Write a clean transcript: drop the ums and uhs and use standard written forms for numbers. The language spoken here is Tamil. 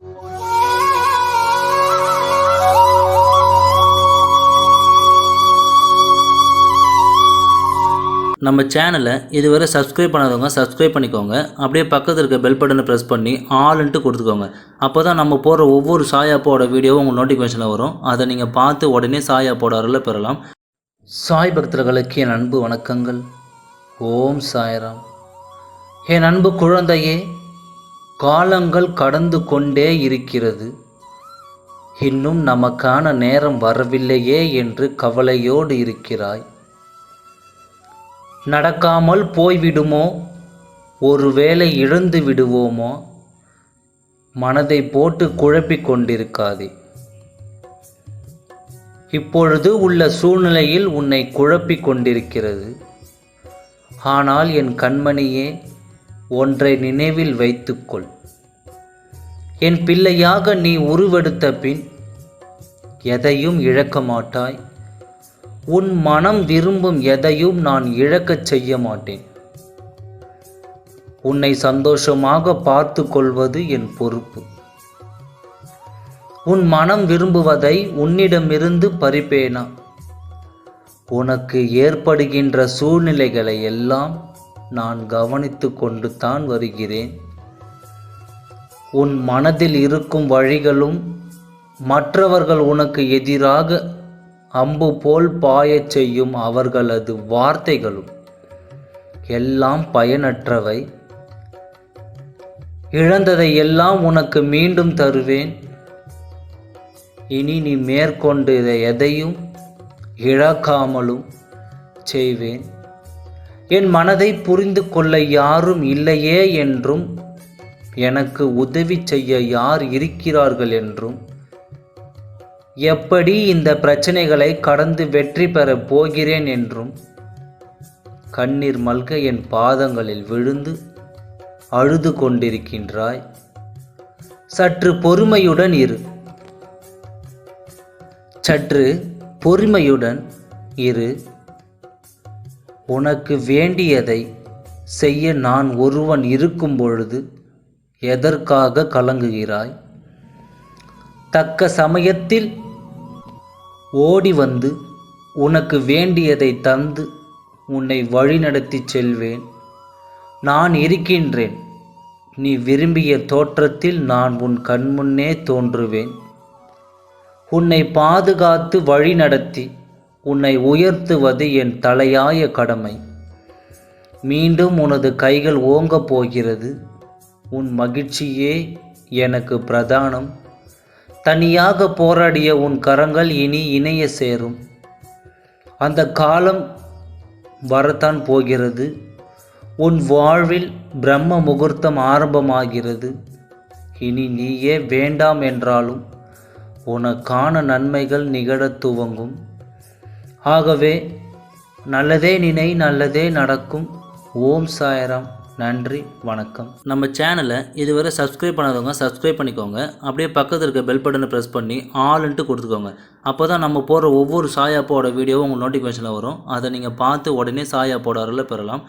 நம்ம சேனலை இதுவரை சப்ஸ்கிரைப் பண்ணாதவங்க சப்ஸ்கிரைப் பண்ணிக்கோங்க. அப்படியே பக்கத்தில் இருக்க பெல் பட்டனை ப்ரெஸ் பண்ணி ஆல்ன்ட்டு கொடுத்துக்கோங்க. அப்போ தான் நம்ம போடுற ஒவ்வொரு சாய் ஆப்போட வீடியோவும் உங்கள் நோட்டிஃபிகேஷனில் வரும். அதை நீங்கள் பார்த்து உடனே சாய் ஆப்போட அருளை பெறலாம். சாய் பக்தர்களுக்கு என் அன்பு வணக்கங்கள். ஓம் சாய்ராம். என் அன்பு குழந்தையே, காலங்கள் கடந்து கொண்டே இருக்கிறது. இன்னும் நமக்கான நேரம் வரவில்லையே என்று கவலையோடு இருக்கிறாய். நடக்காமல் போய்விடுமோ, ஒருவேளை இழந்து விடுவோமோ, மனதை போட்டு குழப்பிக் கொண்டிருக்காதே. இப்பொழுது உள்ள சூழ்நிலையில் உன்னை குழப்பிக் கொண்டிருக்கிறது. ஆனால் என் கண்மணியே, ஒன்றை நினைவில் வைத்துக்கொள். என் பிள்ளையாக நீ உருவெடுத்த பின் எதையும் இழக்க மாட்டாய். உன் மனம் விரும்பும் எதையும் நான் இழக்கச் செய்ய மாட்டேன். உன்னை சந்தோஷமாக பார்த்து கொள்வது என் பொறுப்பு. உன் மனம் விரும்புவதை உன்னிடமிருந்து பறிப்பேனா? உனக்கு ஏற்படுகின்ற சூழ்நிலைகளை எல்லாம் நான் கவனித்து கொண்டு தான் வருகிறேன். உன் மனதில் இருக்கும் வழிகளும் மற்றவர்கள் உனக்கு எதிராக அம்பு போல் பாயச் செய்யும் அவர்களது வார்த்தைகளும் எல்லாம் பயனற்றவை. இழந்ததை எல்லாம் உனக்கு மீண்டும் தருவேன். இனி நீ மேற்கொண்டு எதையும் இழக்காமலும் செய்வேன். என் மனதை புரிந்து கொள்ள யாரும் இல்லையே என்றும், எனக்கு உதவி செய்ய யார் இருக்கிறார்கள் என்றும், எப்படி இந்த பிரச்சனைகளை கடந்து வெற்றி பெறப் போகிறேன் என்றும் கண்ணீர் மல்க என் பாதங்களில் விழுந்து அழுது கொண்டிருக்கின்றாய். சற்று பொறுமையுடன் இரு. சற்று பொறுமையுடன் இரு. உனக்கு வேண்டியதை செய்ய நான் ஒருவன் இருக்கும் பொழுது எதற்காக கலங்குகிறாய்? தக்க சமயத்தில் ஓடி வந்து உனக்கு வேண்டியதை தந்து உன்னை வழிநடத்தி செல்வேன். நான் இருக்கின்றேன். நீ விரும்பிய தோற்றத்தில் நான் உன் கண்முன்னே தோன்றுவேன். உன்னை பாதுகாத்து வழிநடத்தி உன்னை உயர்த்துவது என் தலையாய கடமை. மீண்டும் உனது கைகள் ஓங்கப் போகிறது. உன் மகிழ்ச்சியே எனக்கு பிரதானம். தனியாக போராடிய உன் கரங்கள் இனி இணைய சேரும். அந்த காலம் வரத்தான் போகிறது. உன் வாழ்வில் பிரம்ம முகூர்த்தம் ஆரம்பமாகிறது. இனி நீயே வேண்டாம் என்றாலும் உனக்கான நன்மைகள் நிகழத் துவங்கும். ஆகவே நல்லதே நினை, நல்லதே நடக்கும். ஓம் சாய்ராம். நன்றி, வணக்கம். நம்ம சேனலை இதுவரை சப்ஸ்கிரைப் பண்ணாதவங்க சப்ஸ்கிரைப் பண்ணிக்கோங்க. அப்படியே பக்கத்தில் இருக்க பெல் பட்டனை ப்ரெஸ் பண்ணி ஆல்ன்ட்டு கொடுத்துக்கோங்க. அப்போ தான் நம்ம போடுற ஒவ்வொரு சாய் ஆப்போட வீடியோவும் உங்கள் நோட்டிஃபிகேஷனில் வரும். அதை நீங்கள் பார்த்து உடனே சாய் ஆப்போட அருளை பெறலாம்.